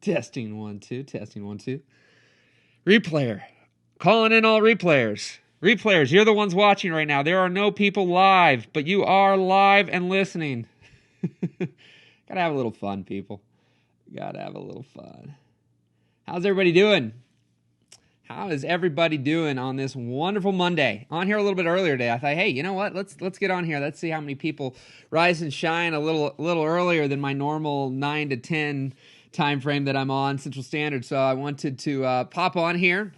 Testing 1 2, testing 1 2. Replayer. Calling in all replayers. Replayers, you're the ones watching right now. There are no people live, but you are live and listening. Gotta have a little fun, people. Gotta have a little fun. How's everybody doing? How is everybody doing on this wonderful Monday? On here a little bit earlier today. I thought, hey, you know what? Let's get on here. Let's see how many people rise and shine a little earlier than my normal 9 to 10 time frame that I'm on Central Standard. So I wanted to pop on here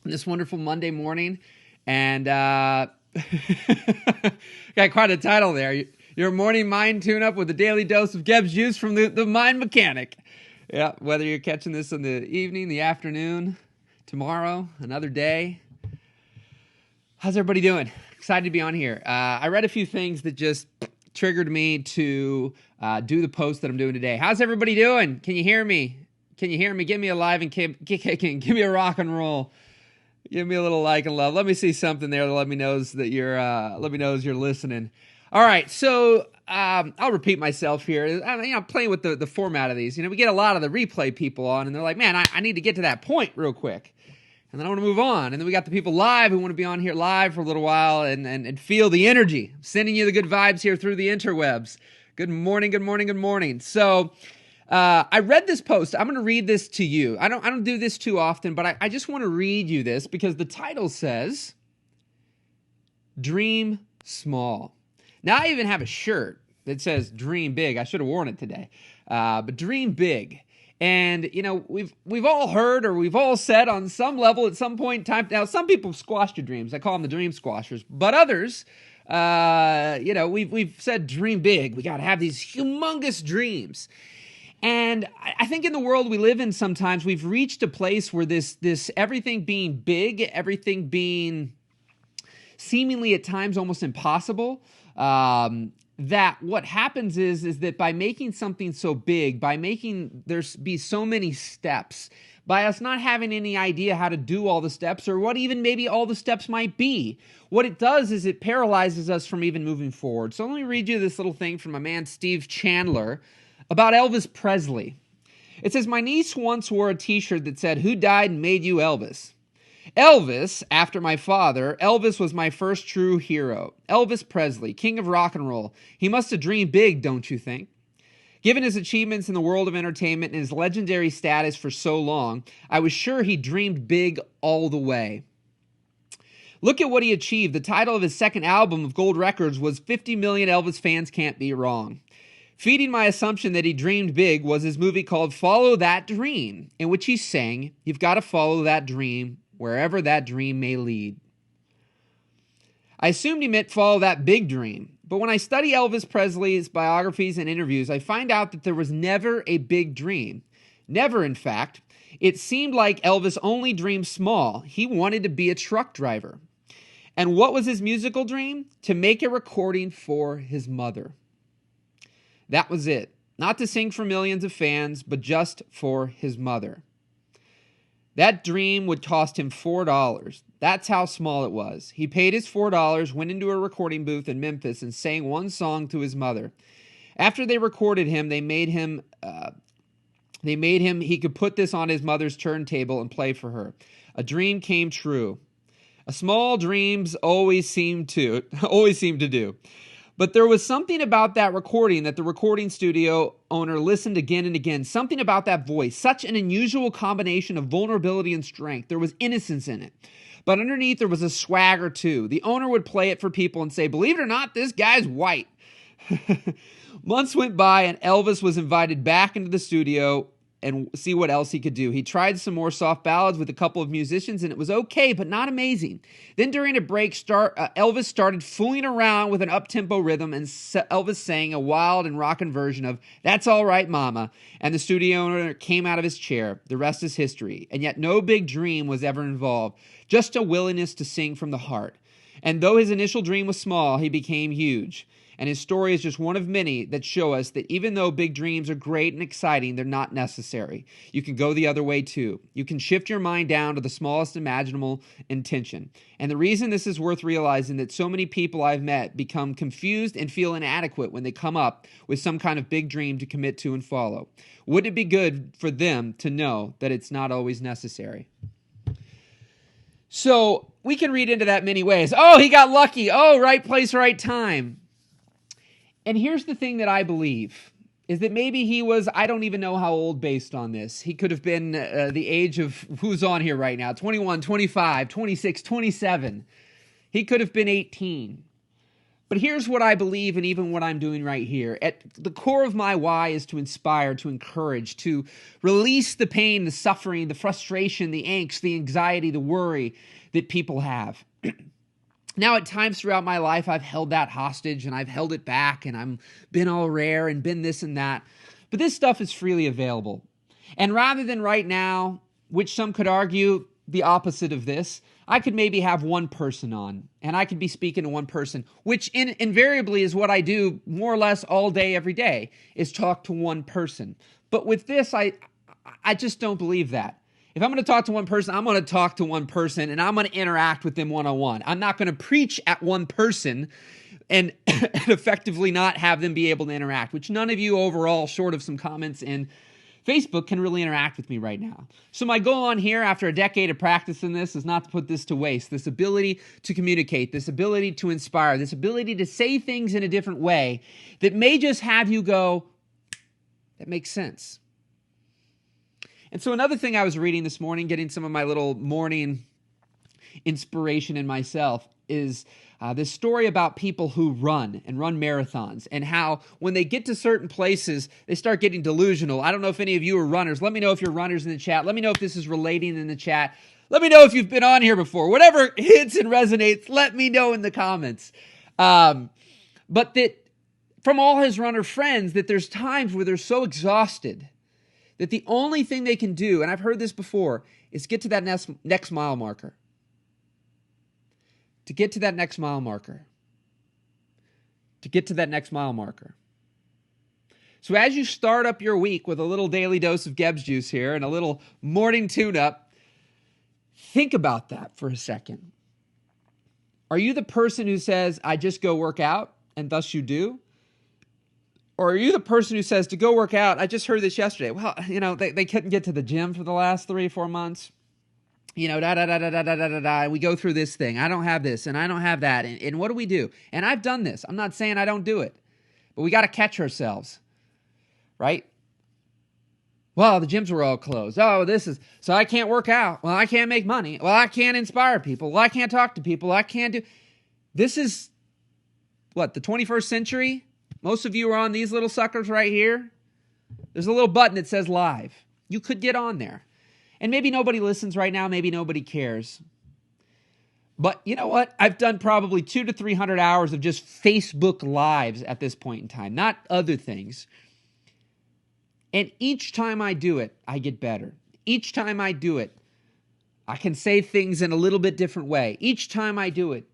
this wonderful Monday morning, and got quite a title there. Your morning mind tune-up with a daily dose of Geb's juice from the Mind Mechanic. Yeah, whether you're catching this in the evening, the afternoon, tomorrow, another day. How's everybody doing? Excited to be on here. I read a few things that just triggered me to do the post that I'm doing today. How's everybody doing? Can you hear me? Can you hear me? Give me a live and give me a rock and roll. Give me a little like and love. Let me see something there that let me know that you're listening. All right, so I'll repeat myself here. I'm playing with the format of these. We get a lot of the replay people on, and they're like, man, I need to get to that point real quick. And then I want to move on. And then we got the people live who want to be on here live for a little while and feel the energy. Sending you the good vibes here through the interwebs. Good morning, good morning, good morning. So I read this post. I'm going to read this to you. I don't do this too often, but I just want to read you this because the title says, Dream Small. Now I even have a shirt that says Dream Big. I should have worn it today. But Dream Big. And, we've all heard or we've all said on some level at some point in time. Now, some people squash your dreams. I call them the dream squashers. But others, we've said dream big. We got to have these humongous dreams. And I think in the world we live in sometimes we've reached a place where this everything being big, everything being seemingly at times almost impossible, that what happens is that by making something so big, by making there be so many steps, by us not having any idea how to do all the steps or what even maybe all the steps might be, what it does is it paralyzes us from even moving forward. So let me read you this little thing from my man Steve Chandler about Elvis Presley. It says, my niece once wore a t-shirt that said, "Who died and made you Elvis?" Elvis, after my father, Elvis was my first true hero. Elvis Presley, king of rock and roll. He must have dreamed big, don't you think? Given his achievements in the world of entertainment and his legendary status for so long, I was sure he dreamed big all the way. Look at what he achieved. The title of his second album of Gold Records was 50 Million Elvis Fans Can't Be Wrong. Feeding my assumption that he dreamed big was his movie called Follow That Dream, in which he sang, "You've got to follow that dream, wherever that dream may lead." I assumed he meant follow that big dream, but when I study Elvis Presley's biographies and interviews, I find out that there was never a big dream. Never, in fact. It seemed like Elvis only dreamed small. He wanted to be a truck driver. And what was his musical dream? To make a recording for his mother. That was it. Not to sing for millions of fans, but just for his mother. That dream would cost him $4. That's how small it was. He paid his $4, went into a recording booth in Memphis, and sang one song to his mother. After they recorded him, they made him he could put this on his mother's turntable and play for her. A dream came true. A small dreams always seem to do. But there was something about that recording that the recording studio owner listened again and again. Something about that voice. Such an unusual combination of vulnerability and strength. There was innocence in it. But underneath there was a swagger too. The owner would play it for people and say, "Believe it or not, this guy's white." Months went by and Elvis was invited back into the studio and see what else he could do. He tried some more soft ballads with a couple of musicians, and it was okay, but not amazing. Then during a break, Elvis started fooling around with an up-tempo rhythm, and Elvis sang a wild and rockin' version of "That's All Right, Mama," and the studio owner came out of his chair. The rest is history. And yet no big dream was ever involved, just a willingness to sing from the heart. And though his initial dream was small, he became huge. And his story is just one of many that show us that even though big dreams are great and exciting, they're not necessary. You can go the other way too. You can shift your mind down to the smallest imaginable intention. And the reason this is worth realizing that so many people I've met become confused and feel inadequate when they come up with some kind of big dream to commit to and follow. Wouldn't it be good for them to know that it's not always necessary? So we can read into that many ways. Oh, he got lucky. Oh, right place, right time. And here's the thing that I believe is that maybe he was, I don't even know how old based on this. He could have been the age of who's on here right now, 21, 25, 26, 27. He could have been 18. But here's what I believe, and even what I'm doing right here. At the core of my why is to inspire, to encourage, to release the pain, the suffering, the frustration, the angst, the anxiety, the worry that people have. Now, at times throughout my life, I've held that hostage and I've held it back and I've been all rare and been this and that. But this stuff is freely available. And rather than right now, which some could argue the opposite of this, I could maybe have one person on and I could be speaking to one person, which invariably is what I do more or less all day, every day, is talk to one person. But with this, I just don't believe that. If I'm going to talk to one person, I'm going to talk to one person and I'm going to interact with them one-on-one. I'm not going to preach at one person and effectively not have them be able to interact, which none of you overall, short of some comments in Facebook, can really interact with me right now. So my goal on here after a decade of practicing this is not to put this to waste. This ability to communicate, this ability to inspire, this ability to say things in a different way that may just have you go, that makes sense. And so another thing I was reading this morning, getting some of my little morning inspiration in myself, is this story about people who run marathons and how when they get to certain places, they start getting delusional. I don't know if any of you are runners. Let me know if you're runners in the chat. Let me know if this is relating in the chat. Let me know if you've been on here before. Whatever hits and resonates, let me know in the comments. But that from all his runner friends, that there's times where they're so exhausted that the only thing they can do, and I've heard this before, is get to that next mile marker. To get to that next mile marker. To get to that next mile marker. So as you start up your week with a little daily dose of Geb's juice here and a little morning tune-up, think about that for a second. Are you the person who says, I just go work out, and thus you do? Or are you the person who says, to go work out, I just heard this yesterday. Well, they couldn't get to the gym for the last 3-4 months. We go through this thing. I don't have this, and I don't have that. And what do we do? And I've done this. I'm not saying I don't do it. But we got to catch ourselves, right? Well, the gyms were all closed. Oh, so I can't work out. Well, I can't make money. Well, I can't inspire people. Well, I can't talk to people. I can't do. This is, the 21st century? Most of you are on these little suckers right here. There's a little button that says live. You could get on there. And maybe nobody listens right now. Maybe nobody cares. But you know what? I've done probably 200 to 300 hours of just Facebook Lives at this point in time, not other things. And each time I do it, I get better. Each time I do it, I can say things in a little bit different way. Each time I do it,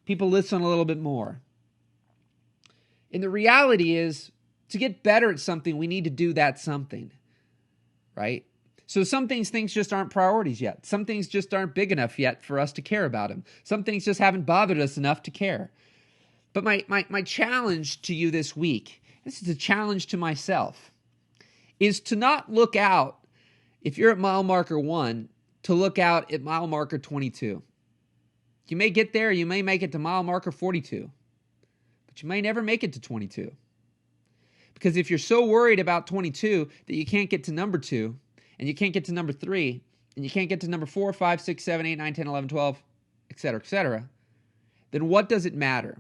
people listen a little bit more. And the reality is, to get better at something, we need to do that something, right? So some things just aren't priorities yet. Some things just aren't big enough yet for us to care about them. Some things just haven't bothered us enough to care. But my challenge to you this week, this is a challenge to myself, is to not look out, if you're at mile marker 1, to look out at mile marker 22. You may get there, you may make it to mile marker 42. But you may never make it to 22. Because if you're so worried about 22 that you can't get to number 2, and you can't get to number 3, and you can't get to number 4, 5, 6, 7, 8, 9, 10, 11, 12, etc., then what does it matter?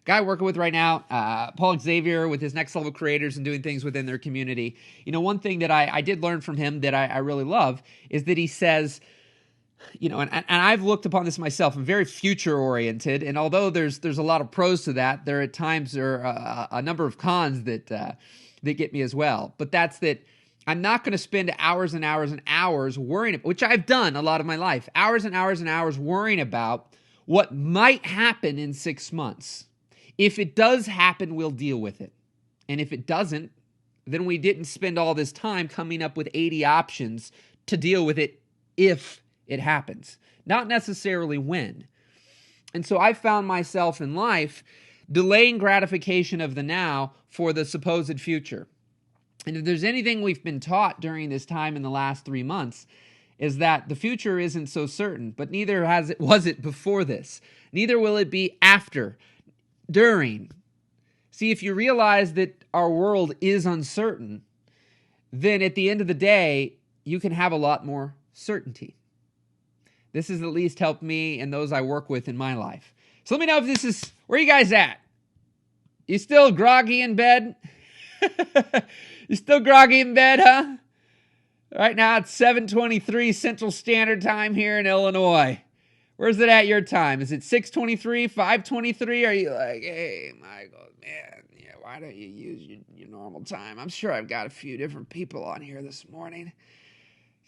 Guy I'm working with right now, Paul Xavier, with his Next Level Creators and doing things within their community. One thing that I did learn from him that I really love is that he says, and I've looked upon this myself. I'm very future-oriented, and although there's a lot of pros to that, there at times are a number of cons that get me as well. But that's that I'm not going to spend hours and hours and hours worrying, which I've done a lot of my life, hours and hours and hours worrying about what might happen in 6 months. If it does happen, we'll deal with it. And if it doesn't, then we didn't spend all this time coming up with 80 options to deal with it if it happens, not necessarily when. And so I found myself in life delaying gratification of the now for the supposed future. And if there's anything we've been taught during this time in the last 3 months, is that the future isn't so certain, but neither was it before this. Neither will it be after, during. See, if you realize that our world is uncertain, then at the end of the day, you can have a lot more certainty. This has at least helped me and those I work with in my life. So let me know if this is, where are you guys at? You still groggy in bed? You still groggy in bed, huh? Right now it's 7:23 Central Standard Time here in Illinois. Where's it at your time? Is it 6:23, 5:23? Are you like, hey, Michael, man, yeah, why don't you use your normal time? I'm sure I've got a few different people on here this morning.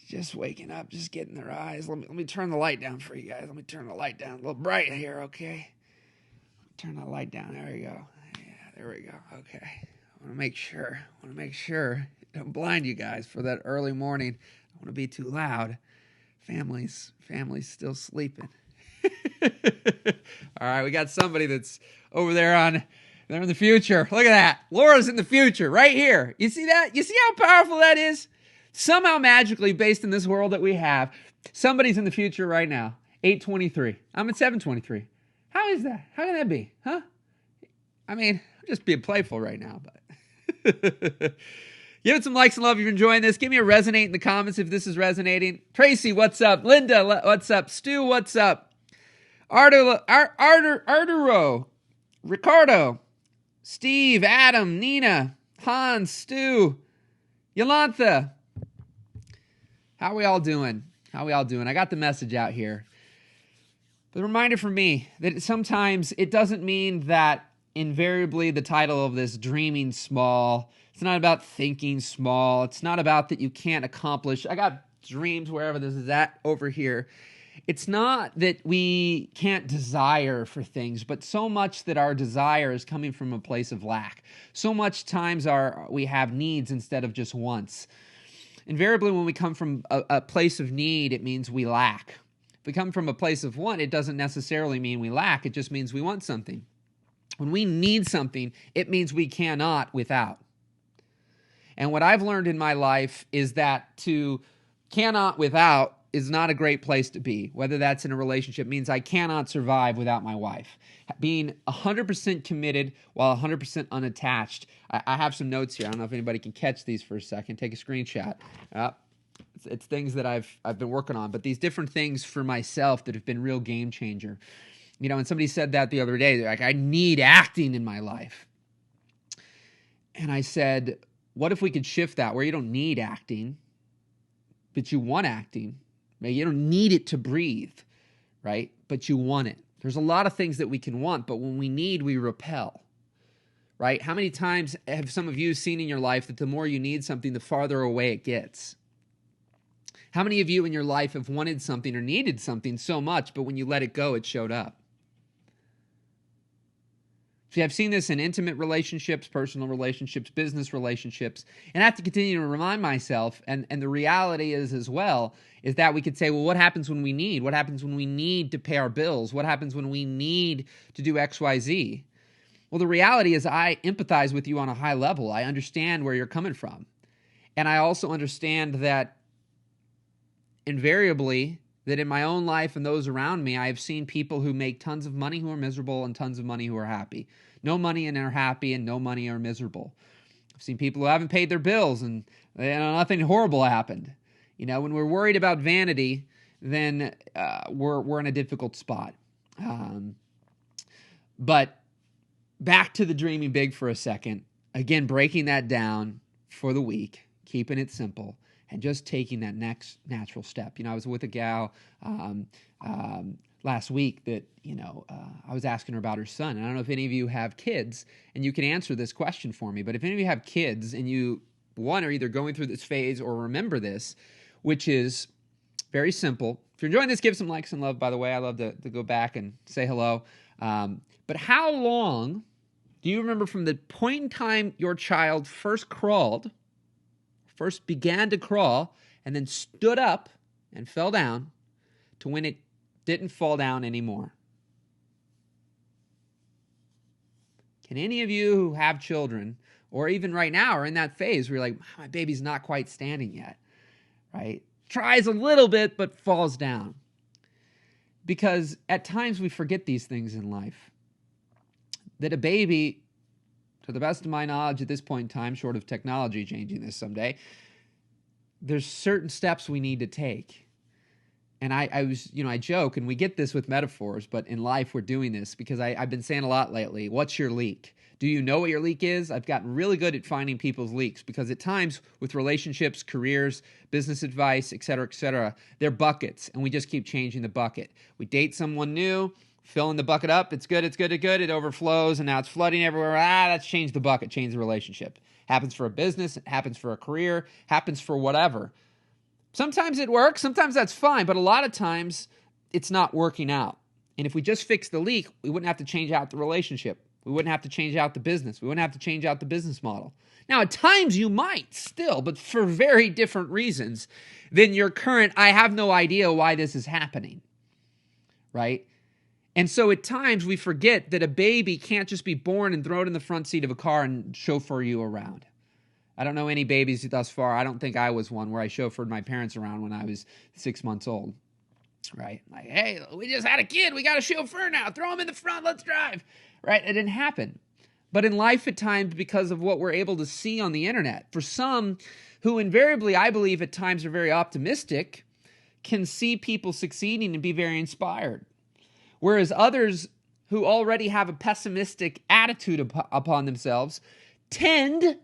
Just waking up, just getting their eyes. Let me turn the light down for you guys. Let me turn the light down. A little bright here, okay? Turn the light down. There we go. Yeah, there we go. Okay. I want to make sure. Don't blind you guys for that early morning. I don't want to be too loud. Family's still sleeping. All right, we got somebody that's over there they're in the future. Look at that. Laura's in the future right here. You see that? You see how powerful that is? Somehow magically, based in this world that we have, somebody's in the future right now. 8:23. I'm at 7:23. How is that? How can that be? Huh? I mean, I'm just being playful right now, but give it some likes and love if you're enjoying this. Give me a resonate in the comments if this is resonating. Tracy, what's up? Linda, what's up? Stu, what's up? Arturo, Ricardo, Steve, Adam, Nina, Hans, Stu, Yolantha. How we all doing? I got the message out here. The reminder for me that sometimes it doesn't mean that invariably the title of this dreaming small. It's not about thinking small. It's not about that you can't accomplish. I got dreams wherever this is at over here. It's not that we can't desire for things, but so much that our desire is coming from a place of lack. So much times we have needs instead of just wants. Invariably, when we come from a place of need, it means we lack. If we come from a place of want, it doesn't necessarily mean we lack. It just means we want something. When we need something, it means we cannot without. And what I've learned in my life is that to cannot without is not a great place to be. Whether that's in a relationship means I cannot survive without my wife. Being 100% committed while 100% unattached. I have some notes here. I don't know if anybody can catch these for a second. Take a screenshot. It's things that I've been working on, but these different things for myself that have been real game changer. You know, and somebody said that the other day. They're like, I need acting in my life. And I said, what if we could shift that where you don't need acting, but you want acting? Maybe you don't need it to breathe, right? But you want it. There's a lot of things that we can want, but when we need, we repel, right? How many times have some of you seen in your life that the more you need something, the farther away it gets? How many of you in your life have wanted something or needed something so much, but when you let it go, it showed up? See, I've seen this in intimate relationships, personal relationships, business relationships, and I have to continue to remind myself, and the reality is as well, is that we could say, well, what happens when we need? What happens when we need to pay our bills? What happens when we need to do X, Y, Z? Well, the reality is I empathize with you on a high level. I understand where you're coming from. And I also understand that invariably, that in my own life and those around me, I have seen people who make tons of money who are miserable and tons of money who are happy. No money and are happy and no money are miserable. I've seen people who haven't paid their bills and nothing horrible happened. You know, when we're worried about vanity, then we're in a difficult spot. But back to the dreaming big for a second. Again, breaking that down for the week, keeping it simple, and just taking that next natural step. You know, I was with a gal last week that, I was asking her about her son. And I don't know if any of you have kids, and you can answer this question for me. But if any of you have kids and you, one, are either going through this phase or remember this, which is very simple. If you're enjoying this, give some likes and love, by the way. I love to go back and say hello. But how long Do you remember from the point in time your child first began to crawl, and then stood up and fell down, to when it didn't fall down anymore? Can any of you who have children, or even right now are in that phase where you're like, my baby's not quite standing yet, right? Tries a little bit, but falls down. Because at times we forget these things in life. That a baby, to the best of my knowledge at this point in time, short of technology changing this someday, there's certain steps we need to take. And I joke, and we get this with metaphors, but in life we're doing this because I've been saying a lot lately, what's your leak? Do you know what your leak is? I've gotten really good at finding people's leaks, because at times with relationships, careers, business advice, et cetera, they're buckets, and we just keep changing the bucket. We date someone new, filling the bucket up, it's good, it overflows, and now it's flooding everywhere. Let's change the bucket, change the relationship. Happens for a business, happens for a career, happens for whatever. Sometimes it works, sometimes that's fine, but a lot of times it's not working out. And if we just fix the leak, we wouldn't have to change out the relationship. We wouldn't have to change out the business. We wouldn't have to change out the business model. Now, at times you might still, but for very different reasons than your current, I have no idea why this is happening, right? And so at times we forget that a baby can't just be born and thrown in the front seat of a car and chauffeur you around. I don't know any babies thus far. I don't think I was one where I chauffeured my parents around when I was 6 months old, right? Like, hey, we just had a kid. We got a chauffeur now. Throw him in the front. Let's drive, right? It didn't happen. But in life at times, because of what we're able to see on the internet, for some who invariably, I believe at times are very optimistic, can see people succeeding and be very inspired. Whereas others who already have a pessimistic attitude upon themselves tend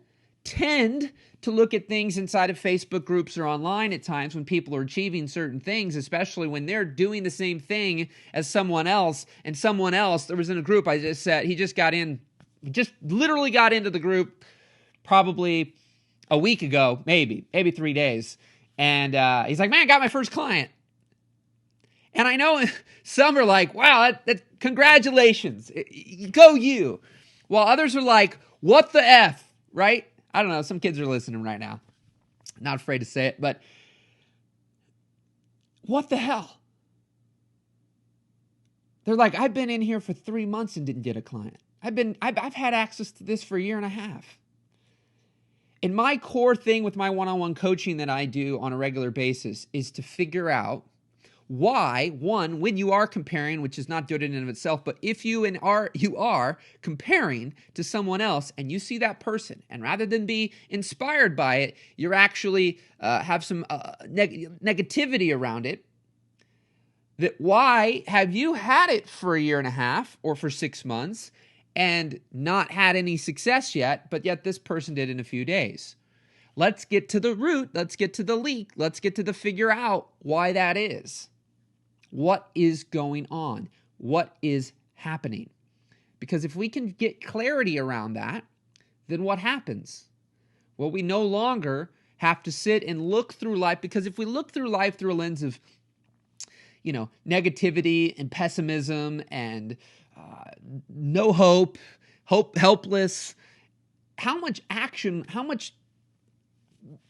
to look at things inside of Facebook groups or online at times when people are achieving certain things, especially when they're doing the same thing as someone else. And someone else, there was in a group I just said, he just literally got into the group probably a week ago, maybe 3 days. And he's like, man, I got my first client. And I know some are like, wow, that congratulations, go you. While others are like, what the F, right? I don't know, some kids are listening right now. Not afraid to say it, but what the hell? They're like, I've been in here for 3 months and didn't get a client. I've had access to this for a year and a half. And my core thing with my one-on-one coaching that I do on a regular basis is to figure out why, one, when you are comparing, which is not good in and of itself, but if you are comparing to someone else and you see that person, and rather than be inspired by it, you're actually have some negativity around it, that why have you had it for a year and a half or for 6 months and not had any success yet, but yet this person did in a few days? Let's get to the root. Let's get to the leak. Let's get to the figure out why that is. What is going on? What is happening? Because if we can get clarity around that, then what happens? Well, we no longer have to sit and look through life, because if we look through life through a lens of, negativity and pessimism and no hope, helpless, how much action, how much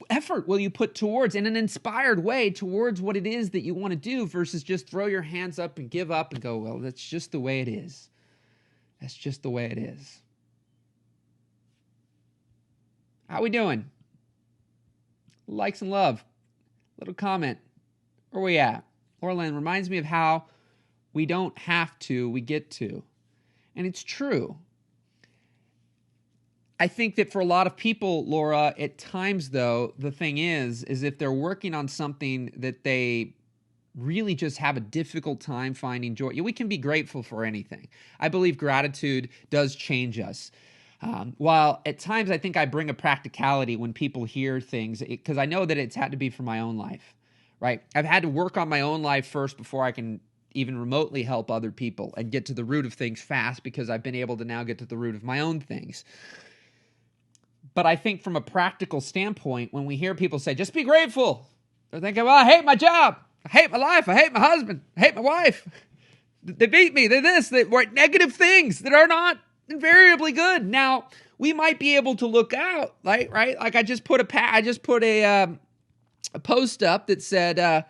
effort will you put towards, in an inspired way, towards what it is that you want to do, versus just throw your hands up and give up and go, well, that's just the way it is. That's just the way it is. How we doing? Likes and love. Little comment. Where we at? Orland reminds me of how we don't have to, we get to. And it's true. I think that for a lot of people, Laura, at times, though, the thing is if they're working on something that they really just have a difficult time finding joy. We can be grateful for anything. I believe gratitude does change us. While at times I think I bring a practicality when people hear things, because I know that it's had to be for my own life, right? I've had to work on my own life first before I can even remotely help other people and get to the root of things fast, because I've been able to now get to the root of my own things. But I think from a practical standpoint, when we hear people say, just be grateful, they're thinking, well, I hate my job. I hate my life. I hate my husband. I hate my wife. They beat me. They're this. They write negative things that are not invariably good. Now, we might be able to look out, right? Like I just put a post up that said,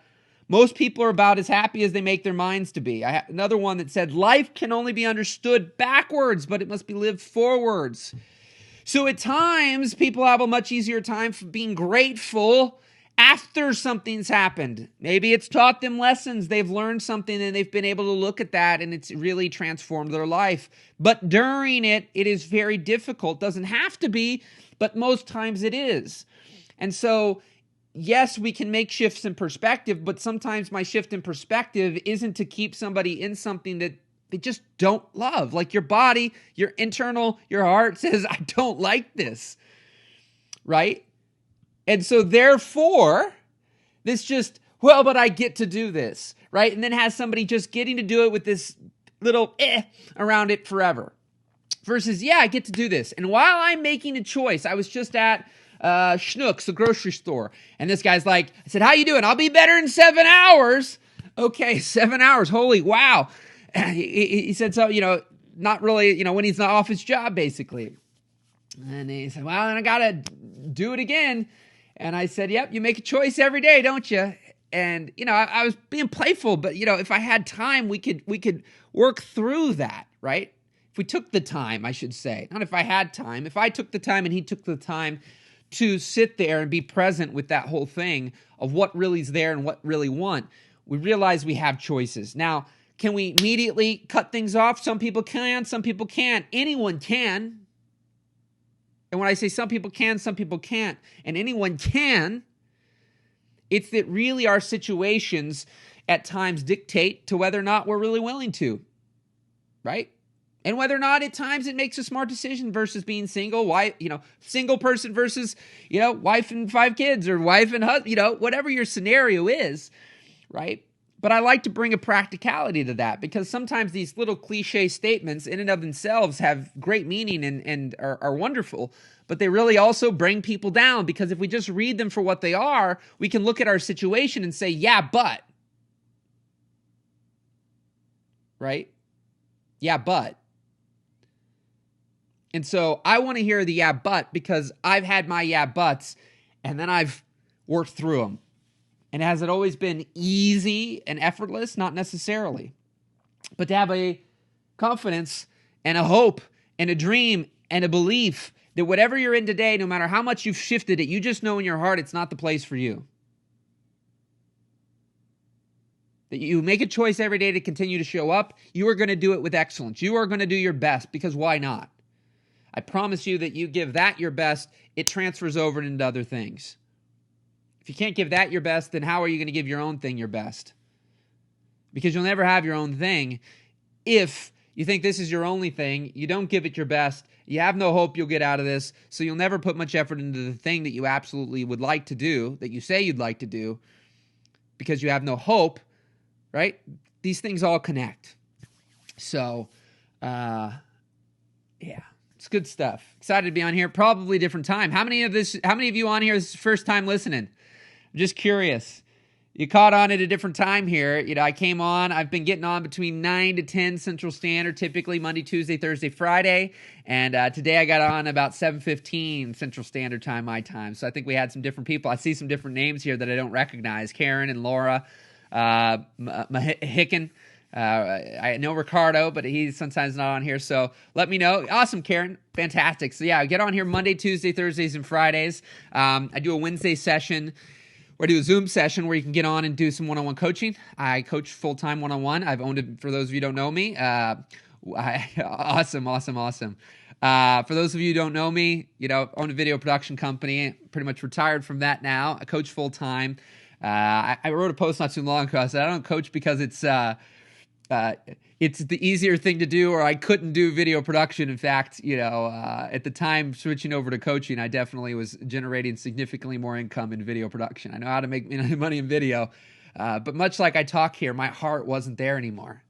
most people are about as happy as they make their minds to be. I have another one that said, life can only be understood backwards, but it must be lived forwards. So at times, people have a much easier time for being grateful after something's happened. Maybe it's taught them lessons. They've learned something and they've been able to look at that and it's really transformed their life. But during it, it is very difficult. Doesn't have to be, but most times it is. And so, yes, we can make shifts in perspective, but sometimes my shift in perspective isn't to keep somebody in something that they just don't love. Like your body, your heart says, I don't like this, right? And so therefore, this just, well, but I get to do this, right? And then has somebody just getting to do it with this little around it forever. Versus, yeah, I get to do this. And while I'm making a choice, I was just at Schnucks, the grocery store. And this guy's like, I said, how you doing? I'll be better in 7 hours. Okay, 7 hours. Holy wow. He said, so, not really, when he's not off his job, basically. And he said, well, and I got to do it again. And I said, yep, you make a choice every day, don't you? And, I was being playful, but, if I had time, we could work through that, right? If we took the time, I should say. Not if I had time. If I took the time and he took the time to sit there and be present with that whole thing of what really is there and what really want, we realize we have choices. Now, can we immediately cut things off? Some people can, some people can't. Anyone can. And when I say some people can, some people can't, and anyone can, it's that really our situations at times dictate to whether or not we're really willing to, right? And whether or not at times it makes a smart decision versus being single, single person versus, wife and 5 kids or wife and husband, whatever your scenario is, right? But I like to bring a practicality to that because sometimes these little cliche statements in and of themselves have great meaning and are wonderful, but they really also bring people down because if we just read them for what they are, we can look at our situation and say, yeah, but. Right? Yeah, but. And so I want to hear the yeah, but because I've had my yeah, buts and then I've worked through them. And has it always been easy and effortless? Not necessarily. But to have a confidence and a hope and a dream and a belief that whatever you're in today, no matter how much you've shifted it, you just know in your heart it's not the place for you. That you make a choice every day to continue to show up. You are going to do it with excellence. You are going to do your best because why not? I promise you that you give that your best, it transfers over into other things. If you can't give that your best, then how are you going to give your own thing your best? Because you'll never have your own thing if you think this is your only thing, you don't give it your best, you have no hope you'll get out of this, so you'll never put much effort into the thing that you absolutely would like to do, that you say you'd like to do, because you have no hope, right? These things all connect. So, yeah. It's good stuff. Excited to be on here. Probably a different time. How many of you on here is first time listening? I'm just curious. You caught on at a different time here. I came on. I've been getting on between 9 to 10 Central Standard, typically Monday, Tuesday, Thursday, Friday. And today I got on about 7:15 Central Standard Time, my time. So I think we had some different people. I see some different names here that I don't recognize. Karen and Laura Hicken. I know Ricardo, but he's sometimes not on here. So let me know. Awesome, Karen. Fantastic. So yeah, I get on here Monday, Tuesday, Thursdays, and Fridays. I do a Wednesday session where I do a Zoom session where you can get on and do some one-on-one coaching. I coach full-time one-on-one. I've owned it for those of you who don't know me. Awesome. For those of you who don't know me, own a video production company, pretty much retired from that now. I coach full-time. I wrote a post not too long ago. I said, I don't coach because it's the easier thing to do, or I couldn't do video production. In fact, at the time switching over to coaching, I definitely was generating significantly more income in video production. I know how to make money in video, but much like I talk here, my heart wasn't there anymore.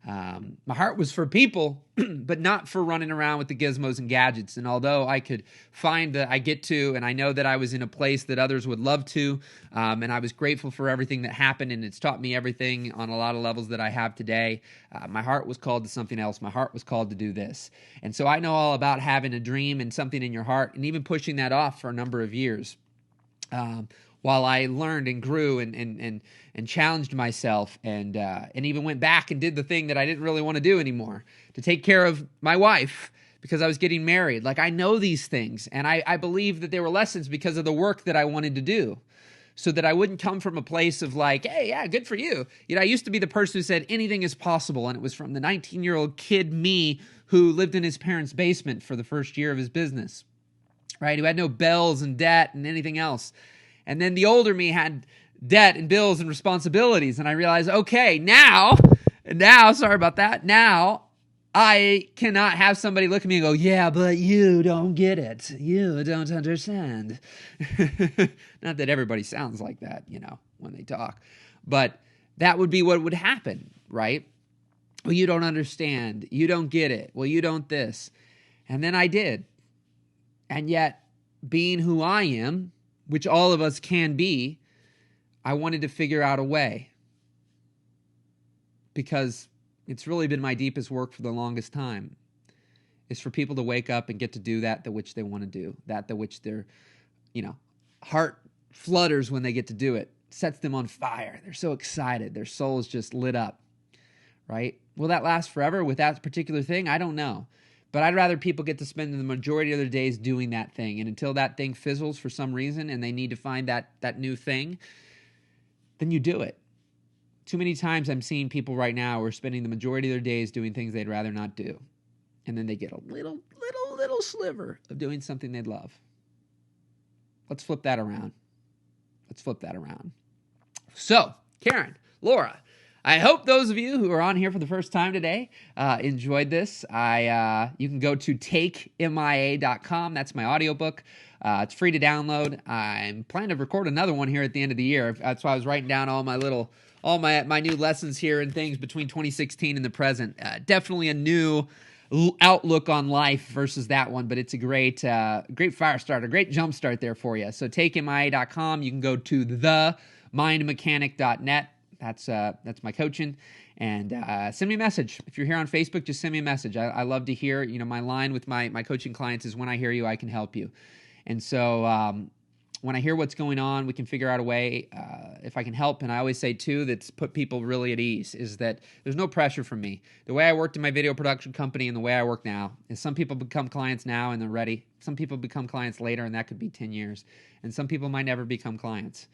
My heart was for people, but not for running around with the gizmos and gadgets. And although I could find that I get to, and I know that I was in a place that others would love to, and I was grateful for everything that happened, and it's taught me everything on a lot of levels that I have today, my heart was called to something else. My heart was called to do this. And so I know all about having a dream and something in your heart, and even pushing that off for a number of years. While I learned and grew and challenged myself and even went back and did the thing that I didn't really want to do anymore, to take care of my wife because I was getting married. Like, I know these things, and I believe that they were lessons because of the work that I wanted to do, so that I wouldn't come from a place of like, hey, yeah, good for you. You know, I used to be the person who said anything is possible, and it was from the 19-year-old kid me who lived in his parents' basement for the first year of his business, right? Who had no bells and debt and anything else. And then the older me had debt and bills and responsibilities. And I realized, okay, now, sorry about that. Now I cannot have somebody look at me and go, yeah, but you don't get it. You don't understand. Not that everybody sounds like that, you know, when they talk. But that would be what would happen, right? Well, you don't understand. You don't get it. Well, you don't this. And then I did. And yet, being who I am, which all of us can be, I wanted to figure out a way, because it's really been my deepest work for the longest time, is for people to wake up and get to do that which they want to do, that which their, heart flutters when they get to do it, sets them on fire. They're so excited. Their soul is just lit up, right? Will that last forever with that particular thing? I don't know. But I'd rather people get to spend the majority of their days doing that thing. And until that thing fizzles for some reason and they need to find that new thing, then you do it. Too many times I'm seeing people right now who are spending the majority of their days doing things they'd rather not do. And then they get a little sliver of doing something they'd love. Let's flip that around. So, Karen, Laura, I hope those of you who are on here for the first time today enjoyed this. You can go to takemia.com. That's my audiobook. It's free to download. I'm planning to record another one here at the end of the year. That's why I was writing down all my new lessons here and things between 2016 and the present. Definitely a new outlook on life versus that one, but it's a great fire starter, great jump start there for you. So takemia.com. You can go to themindmechanic.net. That's my coaching, and send me a message. If you're here on Facebook, just send me a message. I love to hear, my line with my coaching clients is, when I hear you, I can help you. And so when I hear what's going on, we can figure out a way, if I can help. And I always say too, that's put people really at ease, is that there's no pressure from me. The way I worked in my video production company and the way I work now is, some people become clients now and they're ready. Some people become clients later, and that could be 10 years. And some people might never become clients,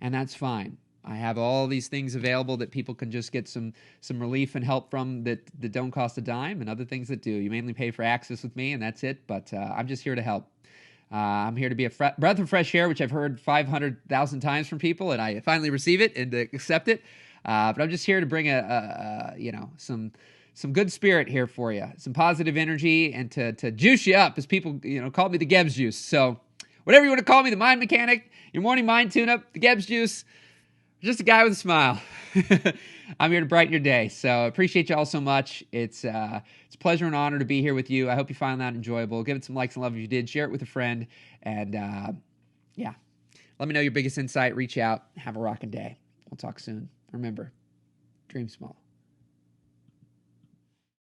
and that's fine. I have all these things available that people can just get some relief and help from, that don't cost a dime, and other things that do. You mainly pay for access with me, and that's it. But I'm just here to help. I'm here to be a breath of fresh air, which I've heard 500,000 times from people, and I finally receive it and accept it. But I'm just here to bring some good spirit here for you, some positive energy, and to juice you up, as people call me the Gebs Juice. So whatever you want to call me, the Mind Mechanic, your morning mind tune-up, the Gebs Juice. Just a guy with a smile. I'm here to brighten your day. So appreciate you all so much. It's a pleasure and honor to be here with you. I hope you find that enjoyable. Give it some likes and love if you did. Share it with a friend. And let me know your biggest insight. Reach out. Have a rocking day. We'll talk soon. Remember, dream small.